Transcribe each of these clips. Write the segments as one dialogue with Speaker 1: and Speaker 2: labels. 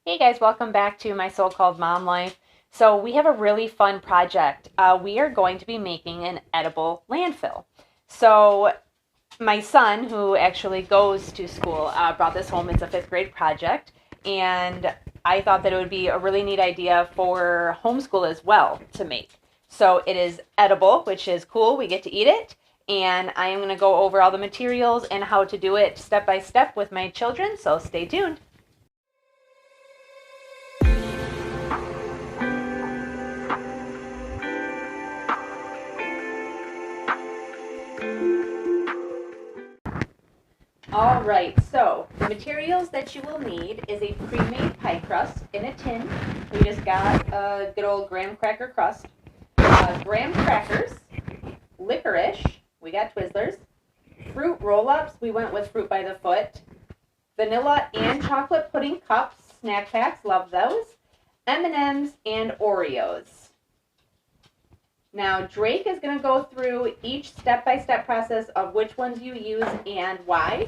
Speaker 1: Hey guys, welcome back to my so-called mom life. So we have a really fun project. We are going to be making an edible landfill. So my son, who actually goes to school, brought this home. It's a fifth grade project, and I thought that it would be a really neat idea for homeschool as well to make. So it is edible, which is cool. We get to eat it, and I am going to go over all the materials and how to do it step by step with my children, so stay tuned. All right, so the materials that you will need is a pre-made pie crust in a tin. We just got a good old graham cracker crust, graham crackers, licorice, we got Twizzlers, fruit roll-ups, we went with fruit by the foot, vanilla and chocolate pudding cups, snack packs, love those, M&Ms, and Oreos. Now, Drake is going to go through each step-by-step process of which ones you use and why.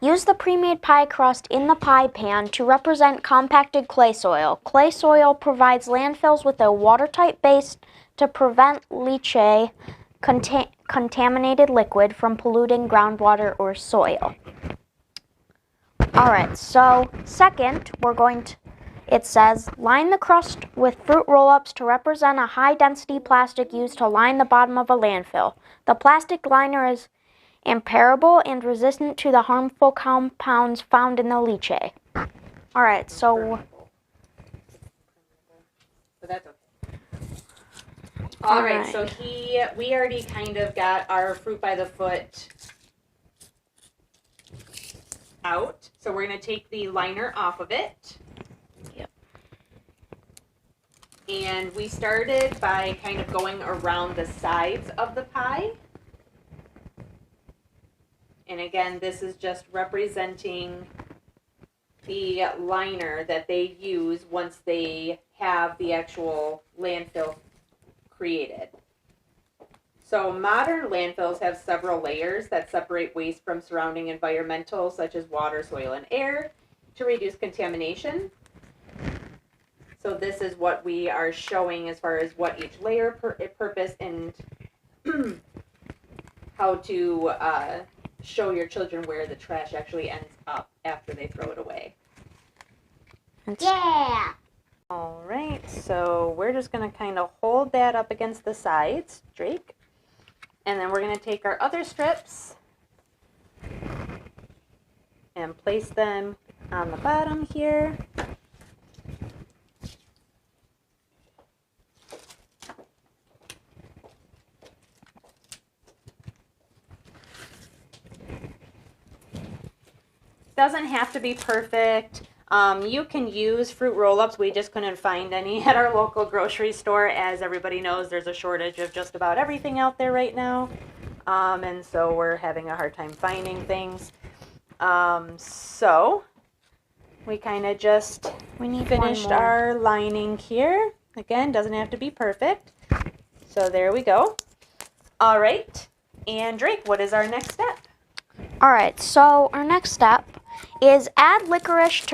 Speaker 2: Use the pre-made pie crust in the pie pan to represent compacted clay soil. Clay soil provides landfills with a watertight base to prevent leachate, contaminated liquid, from polluting groundwater or soil. Alright, so second, it says, line the crust with fruit roll-ups to represent a high-density plastic used to line the bottom of a landfill. The plastic liner is impermeable and resistant to the harmful compounds found in the leachate. Alright, so
Speaker 1: That's okay. Alright, so we already kind of got our fruit by the foot out. So we're going to take the liner off of it.
Speaker 2: Yep.
Speaker 1: And we started by kind of going around the sides of the pie. And again, this is just representing the liner that they use once they have the actual landfill created. So modern landfills have several layers that separate waste from surrounding environmental, such as water, soil, and air, to reduce contamination. So this is what we are showing as far as what each layer purpose and how to show your children where the trash actually ends up after they throw it away.
Speaker 2: yeah.
Speaker 1: All right, so we're just going to kind of hold that up against the sides, Drake. And then we're going to take our other strips and place them on the bottom here. Doesn't have to be perfect. You can use fruit roll-ups. We just couldn't find any at our local grocery store. As everybody knows, there's a shortage of just about everything out there right now. And so we're having a hard time finding things. So we kind of just finished our lining here. Again, doesn't have to be perfect. So there we go. All right. And Drake, what is our next step?
Speaker 2: Alright, so our next step is add licorice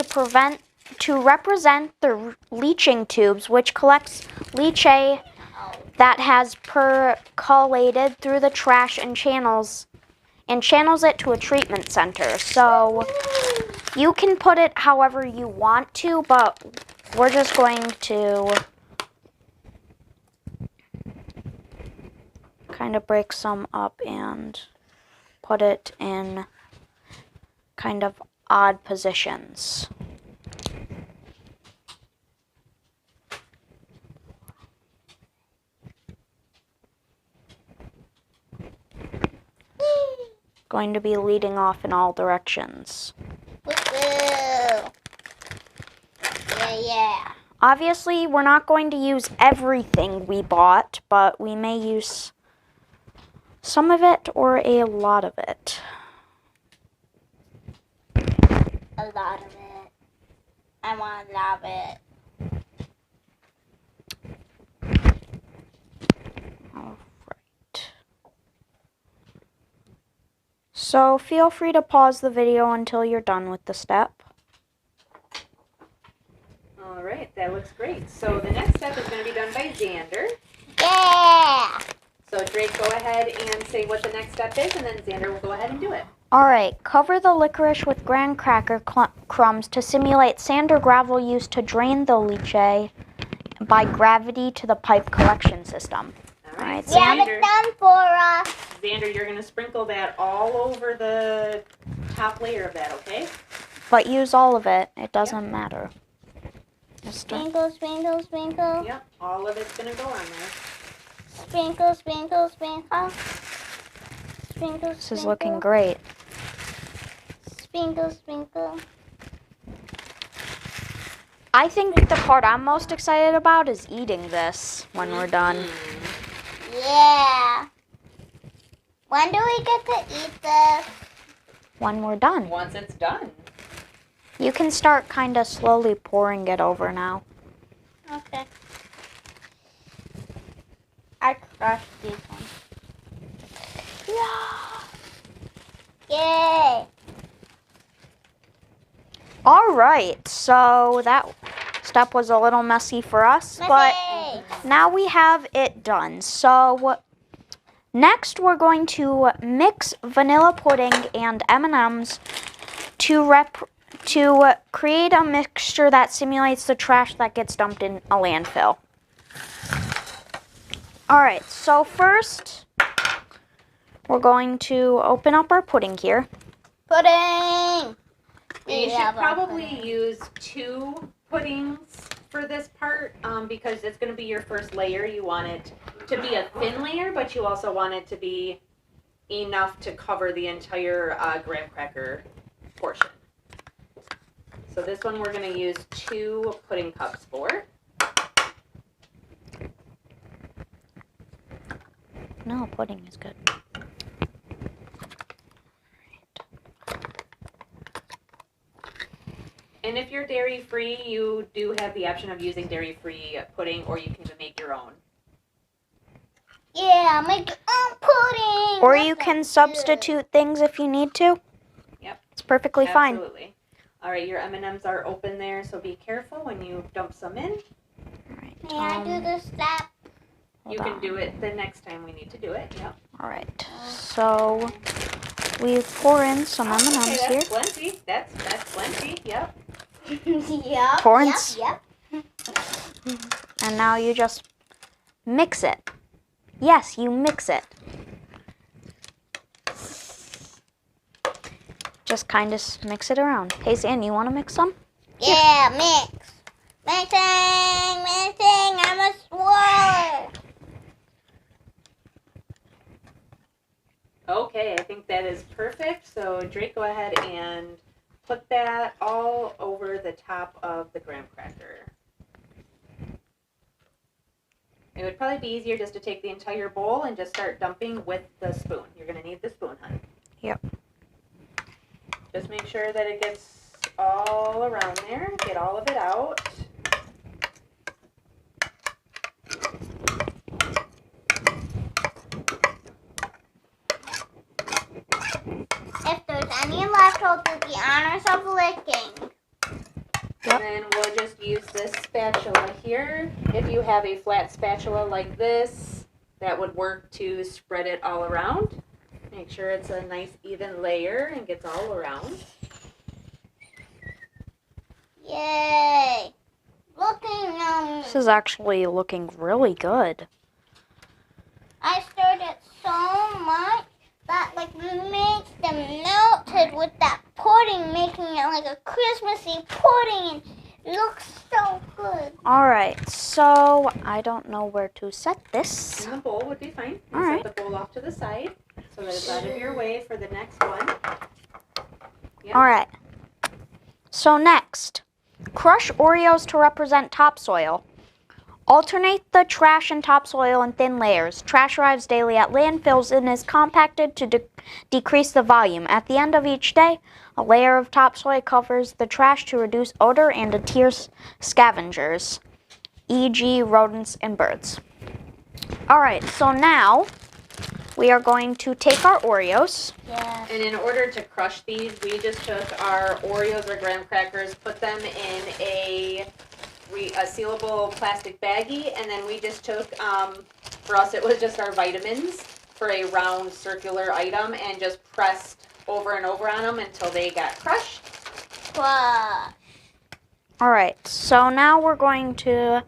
Speaker 2: to represent the leaching tubes, which collects leachate that has percolated through the trash and channels it to a treatment center. So you can put it however you want to, but we're just going to kind of break some up and put it in kind of odd positions. Going to be leading off in all directions. Yeah. Obviously, we're not going to use everything we bought, but we may use some of it or a lot of it.
Speaker 3: A lot of it. I want a lot of it.
Speaker 2: Alright. So feel free to pause the video until you're done with the step.
Speaker 1: All right, that looks great. So the next step is going to be done by Xander.
Speaker 3: Yeah.
Speaker 1: So Drake, go ahead and say what the next step is, and then Xander will go ahead and do it.
Speaker 2: All right, cover the licorice with graham cracker crumbs to simulate sand or gravel used to drain the leachate by gravity to the pipe collection system.
Speaker 1: All right,
Speaker 2: so
Speaker 3: Yeah,
Speaker 1: Xander,
Speaker 3: it's done for us.
Speaker 1: Xander, you're going to sprinkle that all over the top layer of that, okay?
Speaker 2: But use all of it. It doesn't matter.
Speaker 3: Sprinkle, sprinkle, sprinkle.
Speaker 1: Yep, all of it's going to go on there.
Speaker 3: Sprinkle, sprinkle, sprinkle. Sprinkle,
Speaker 2: This is looking great.
Speaker 3: Sprinkle, sprinkle.
Speaker 2: I think the part I'm most excited about is eating this when we're done.
Speaker 3: Yeah. When do we get to eat this?
Speaker 2: When we're done.
Speaker 1: Once it's done.
Speaker 2: You can start kind of slowly pouring it over now.
Speaker 3: Okay. I crushed these ones. Yeah. Yay.
Speaker 2: All right, so that step was a little messy for us, but
Speaker 3: Messy.
Speaker 2: now we have it done. So next we're going to mix vanilla pudding and M&Ms to create a mixture that simulates the trash that gets dumped in a landfill. All right, so first we're going to open up our pudding here.
Speaker 3: Pudding.
Speaker 1: You should probably use 2 puddings for this part because it's going to be your first layer. You want it to be a thin layer, but you also want it to be enough to cover the entire graham cracker portion. So this one we're going to use 2 pudding cups for.
Speaker 2: No, pudding is good.
Speaker 1: And if you're dairy-free, you do have the option of using dairy-free pudding, or you can even make your own.
Speaker 3: Yeah, make your own pudding.
Speaker 2: Or
Speaker 3: That
Speaker 2: you can
Speaker 3: sounds
Speaker 2: substitute things if you need to.
Speaker 1: Yep.
Speaker 2: It's perfectly fine.
Speaker 1: Absolutely. All right, your M&Ms are open there, so be careful when you dump some in.
Speaker 2: All right.
Speaker 3: good. May I do this step?
Speaker 1: You can do it the next time we need to do it. Yep.
Speaker 2: All right. So we pour in some M&Ms
Speaker 1: Okay,
Speaker 2: here.
Speaker 1: that's plenty. That's plenty. Yep.
Speaker 3: Yep.
Speaker 2: Corns.
Speaker 3: Yep.
Speaker 2: And now you just mix it. Yes, you mix it. Just kind of mix it around. Hey, Zan, you want to mix some?
Speaker 3: Yeah, mix. Mixing, mixing. I'm a swirler.
Speaker 1: Okay, I think that is perfect. So Drake, go ahead and put that all over the top of the graham cracker. It would probably be easier just to take the entire bowl and just start dumping with the spoon. You're going to need the spoon, hon.
Speaker 2: Yep.
Speaker 1: Just make sure that it gets all around there. Get all of it out.
Speaker 3: If there's any left, I'll do the honors of licking.
Speaker 1: And then we'll just use this spatula here. If you have a flat spatula like this, that would work to spread it all around. Make sure it's a nice even layer and gets all around.
Speaker 3: Yay. Looking on
Speaker 2: This is actually looking really good.
Speaker 3: I stirred it so much that like makes them melted with that pudding, making it like a Christmassy pudding. It looks so good.
Speaker 2: All right, so I don't know where to set this.
Speaker 1: And the bowl would be fine.
Speaker 2: All right.
Speaker 1: Set the bowl off to the side so that it's out of your way for the next one. Yep.
Speaker 2: All right. So next, crush Oreos to represent topsoil. Alternate the trash and topsoil in thin layers. Trash arrives daily at landfills and is compacted to decrease the volume. At the end of each day, a layer of topsoil covers the trash to reduce odor and deters scavengers, e.g. rodents and birds. All right, so now we are going to take our Oreos.
Speaker 3: Yes.
Speaker 1: And in order to crush these, we just took our Oreos or graham crackers, put them in a a sealable plastic baggie, and then we just took, for us it was just our vitamins for a round circular item and just pressed over and over on them until they got crushed.
Speaker 3: Wow.
Speaker 2: All right, so now we're going to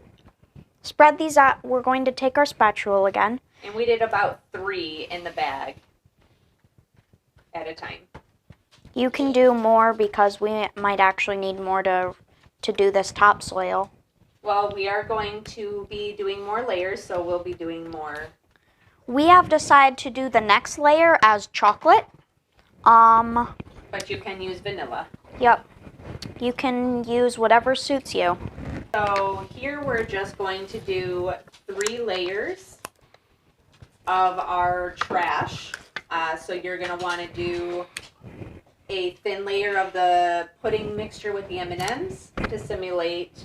Speaker 2: spread these out. We're going to take our spatula again.
Speaker 1: And we did about 3 in the bag at a time.
Speaker 2: You can do more because we might actually need more to do this topsoil.
Speaker 1: Well, we are going to be doing more layers, so we'll be doing more.
Speaker 2: We have decided to do the next layer as chocolate.
Speaker 1: But you can use vanilla.
Speaker 2: Yep. You can use whatever suits you.
Speaker 1: So here we're just going to do 3 layers of our trash. So you're going to want to do a thin layer of the pudding mixture with the M&Ms to simulate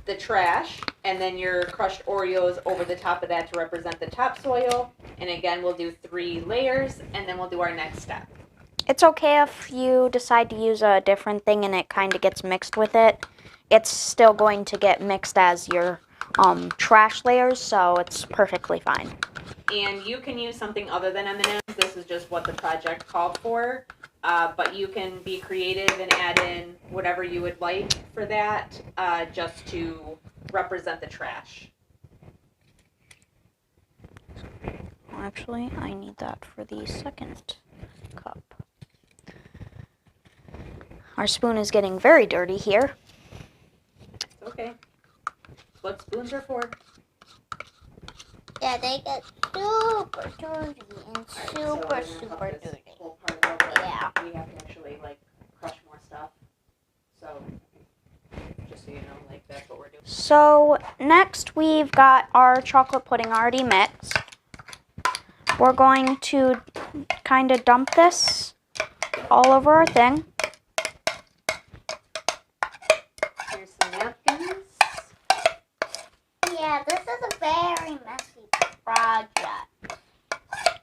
Speaker 1: the trash, and then your crushed Oreos over the top of that to represent the topsoil. And again, we'll do 3 layers, and then we'll do our next step.
Speaker 2: It's okay if you decide to use a different thing and it kind of gets mixed with it. It's still going to get mixed as your trash layers, so it's perfectly fine.
Speaker 1: And you can use something other than M&Ms. This is just what the project called for. But you can be creative and add in whatever you would like for that, just to represent the trash.
Speaker 2: Actually, I need that for the second cup. Our spoon is getting very dirty here.
Speaker 1: It's okay. That's what spoons are for.
Speaker 3: Yeah, they get super dirty and super dirty.
Speaker 1: Whole part of it.
Speaker 3: Yeah.
Speaker 1: We have to actually crush more stuff. So just so you know, that's what we're doing.
Speaker 2: So next we've got our chocolate pudding already mixed. We're going to kind of dump this all over our thing.
Speaker 1: Here's some napkins.
Speaker 3: Yeah, this is a very messy project.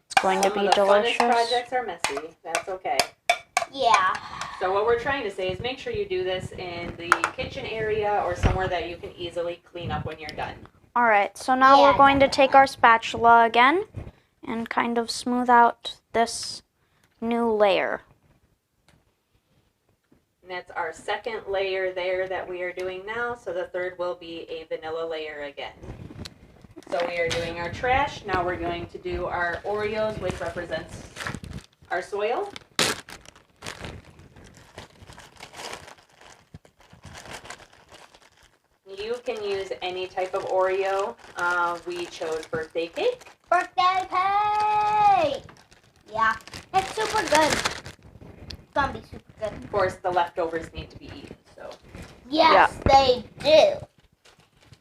Speaker 2: It's going to be
Speaker 1: The
Speaker 2: delicious.
Speaker 1: funnest projects are messy. That's okay.
Speaker 3: Yeah.
Speaker 1: So what we're trying to say is make sure you do this in the kitchen area or somewhere that you can easily clean up when you're done.
Speaker 2: All right, so now
Speaker 3: Yeah,
Speaker 2: we're going to take our spatula again and kind of smooth out this new layer.
Speaker 1: And that's our second layer there that we are doing now. So the third will be a vanilla layer again. So we are doing our trash. Now we're going to do our Oreos, which represents our soil. You can use any type of Oreo. We chose birthday cake.
Speaker 3: Birthday cake! Yeah, it's super good. It's gonna be super good.
Speaker 1: Of course, the leftovers need to be eaten. So
Speaker 3: Yes, they do.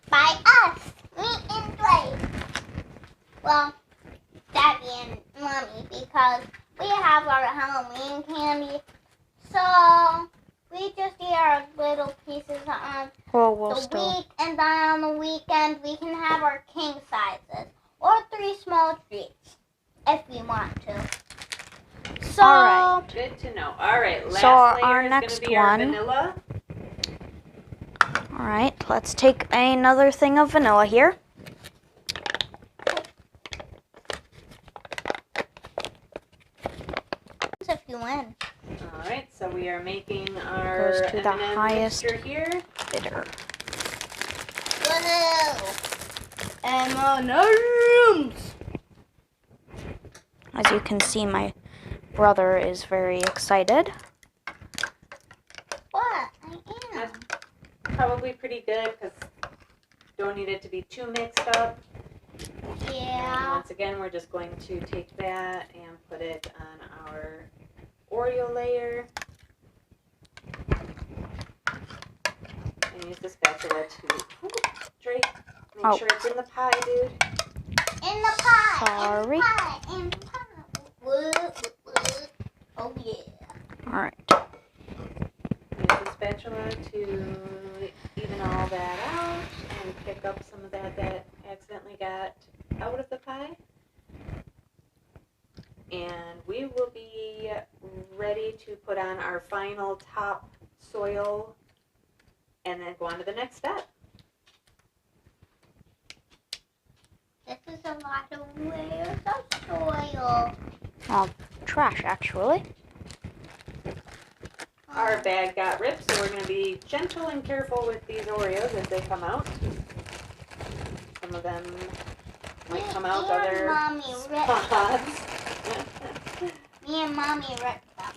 Speaker 3: By us, me and Blake. Well, Daddy and Mommy, because we have our Halloween candy. So we just eat our little pieces on
Speaker 2: We'll
Speaker 3: the
Speaker 2: still.
Speaker 3: week, and then on the weekend we can have our king sizes or 3 small treats if we want to. So,
Speaker 2: All right.
Speaker 1: good to know. All right, last
Speaker 2: So our
Speaker 1: layer is
Speaker 2: next
Speaker 1: going to be our
Speaker 2: one-
Speaker 1: vanilla.
Speaker 2: All right, let's take another thing of vanilla here.
Speaker 3: if you win.
Speaker 1: All right, so we are making our
Speaker 2: Goes to the
Speaker 1: M&M
Speaker 2: highest
Speaker 1: mixture here.
Speaker 2: Bitter.
Speaker 3: M&M's.
Speaker 2: As you can see, my brother is very excited.
Speaker 3: What? I am.
Speaker 1: Probably pretty good because don't need it to be too mixed up. And
Speaker 3: Yeah.
Speaker 1: once again, we're just going to take that and put it on our Oreo layer. And use the spatula to, Drake, make sure it's in the pie, dude.
Speaker 3: In the pie.
Speaker 2: Sorry.
Speaker 3: In the pie. In the pie. Oh, yeah.
Speaker 2: All right.
Speaker 1: Use the spatula to even all that out and pick up some of that accidentally got out of the pie. And we will be ready to put on our final top soil and then go on to the next step.
Speaker 3: This is a lot of layers of soil.
Speaker 2: Well, trash, actually.
Speaker 1: Our bag got ripped, so we're going to be gentle and careful with these Oreos as they come out. Some of them might come out other spots.
Speaker 3: Me and Mommy ripped them.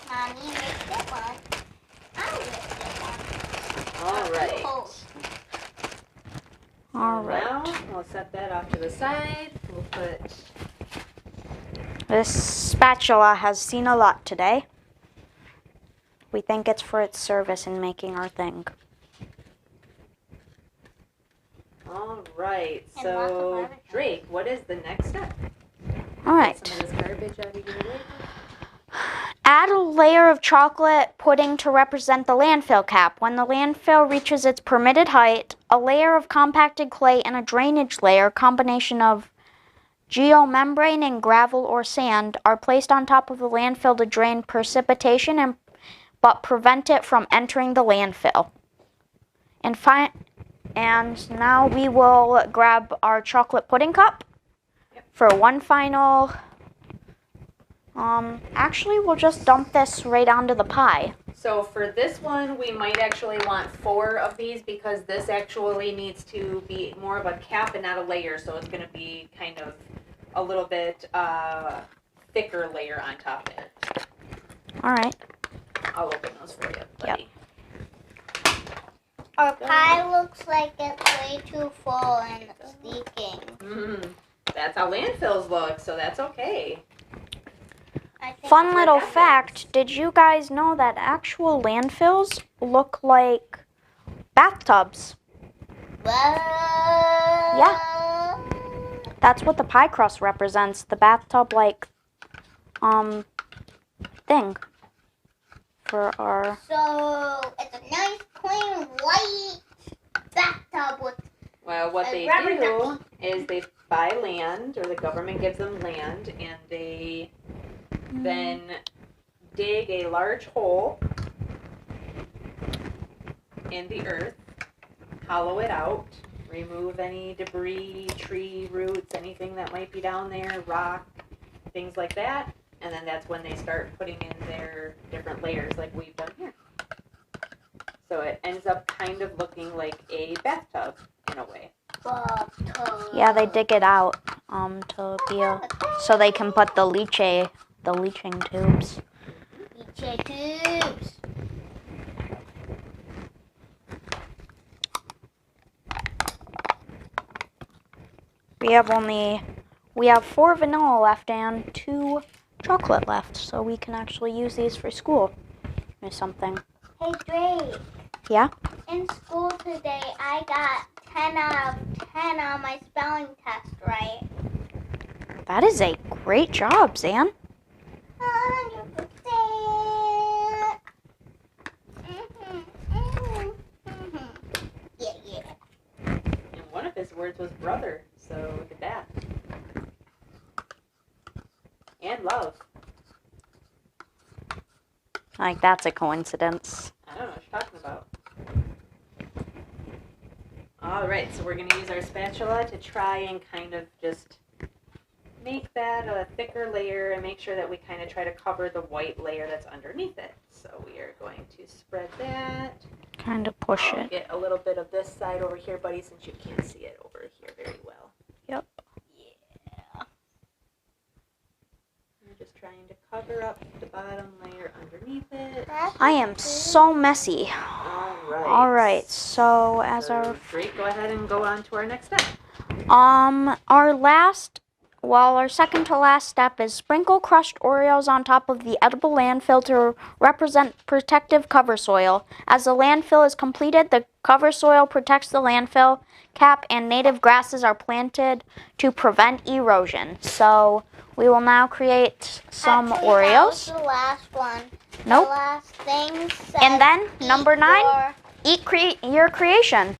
Speaker 3: Mommy ripped it one. I ripped it one.
Speaker 1: All right.
Speaker 2: All right.
Speaker 1: Now, we'll set that off to the side. We'll put...
Speaker 2: This spatula has seen a lot today. We thank it's for its service in making our thing.
Speaker 1: All right. So, Drake, what is the next step?
Speaker 2: All right.
Speaker 1: Get some of this garbage out of your way.
Speaker 2: Add a layer of chocolate pudding to represent the landfill cap. When the landfill reaches its permitted height, a layer of compacted clay and a drainage layer, combination of geomembrane and gravel or sand, are placed on top of the landfill to drain precipitation but prevent it from entering the landfill. And now we will grab our chocolate pudding cup for one final... actually, we'll just dump this right onto the pie.
Speaker 1: So for this one, we might actually want 4 of these because this actually needs to be more of a cap and not a layer. So it's going to be kind of a little bit thicker layer on top of it.
Speaker 2: All right.
Speaker 1: I'll open those for you, buddy.
Speaker 3: Our pie looks like it's way too full and it's leaking.
Speaker 1: That's how landfills look, so that's okay.
Speaker 2: Fun little fact, did you guys know that actual landfills look like bathtubs? Yeah. That's what the pie crust represents, the bathtub-like thing for our...
Speaker 3: So, it's a nice, clean, white bathtub with...
Speaker 1: Well, what they do is they buy land, or the government gives them land, and they then dig a large hole in the earth, hollow it out, remove any debris, tree roots, anything that might be down there, rock, things like that, and then that's when they start putting in their different layers like we've done here. So it ends up kind of looking like a bathtub in a way.
Speaker 2: Yeah, they dig it out to be so they can put the leaching tubes.
Speaker 3: Leaching tubes.
Speaker 2: We have 4 vanilla left and 2 chocolate left, so we can actually use these for school or something.
Speaker 3: Hey, Drake.
Speaker 2: Yeah?
Speaker 3: In school today, I got 10 out of 10 on my spelling test, right?
Speaker 2: That is a great job, Zan.
Speaker 3: 100%. Yeah.
Speaker 1: And one of his words was brother, so look at that. And love.
Speaker 2: Like, that's a coincidence.
Speaker 1: I don't know what you're talking about. Alright, so we're going to use our spatula to try and kind of just make that a thicker layer and make sure that we kind of try to cover the white layer that's underneath it. So we are going to spread that.
Speaker 2: Kind of push
Speaker 1: I'll
Speaker 2: it.
Speaker 1: get a little bit of this side over here, buddy, since you can't see it over here very well.
Speaker 2: Yep.
Speaker 1: Yeah. I'm just trying to cover up the bottom layer underneath it.
Speaker 2: I am so messy.
Speaker 1: All
Speaker 2: right, so as our...
Speaker 1: Drake, go ahead and go on to our next step.
Speaker 2: Our second to last step is sprinkle crushed Oreos on top of the edible landfill to represent protective cover soil. As the landfill is completed, the cover soil protects the landfill cap and native grasses are planted to prevent erosion. So we will now create some Oreos.
Speaker 3: That was the last one.
Speaker 2: Nope.
Speaker 3: The last thing said,
Speaker 2: And then, number 9, eat your creation.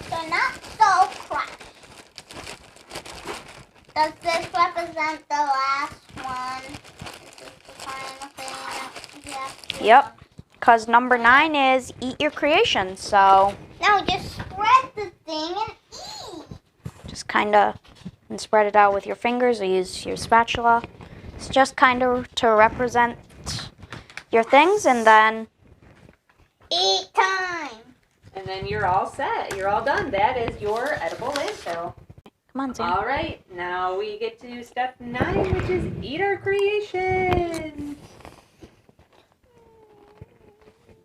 Speaker 3: They're not so crushed. Does this represent the last one? Is this the final thing that we have
Speaker 2: Yep. Because number 9 is eat your creation. So
Speaker 3: Now just spread the thing and eat.
Speaker 2: just kind of spread it out with your fingers or use your spatula. It's just kind of to represent your things, and then
Speaker 3: Eat time.
Speaker 1: And then you're all set. You're all done. That is your edible landfill.
Speaker 2: come on, Sam.
Speaker 1: All right, now we get to do step 9, which is eat our creation.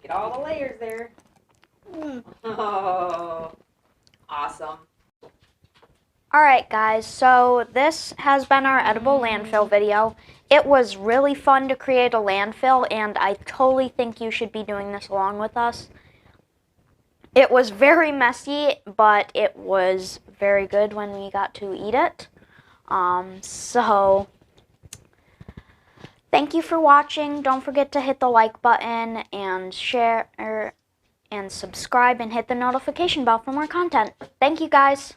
Speaker 1: Get all the layers there. Oh, awesome.
Speaker 2: Alright guys, so this has been our edible landfill video. It was really fun to create a landfill, and I totally think you should be doing this along with us. It was very messy, but it was very good when we got to eat it. So thank you for watching. Don't forget to hit the like button and share and subscribe and hit the notification bell for more content. Thank you guys.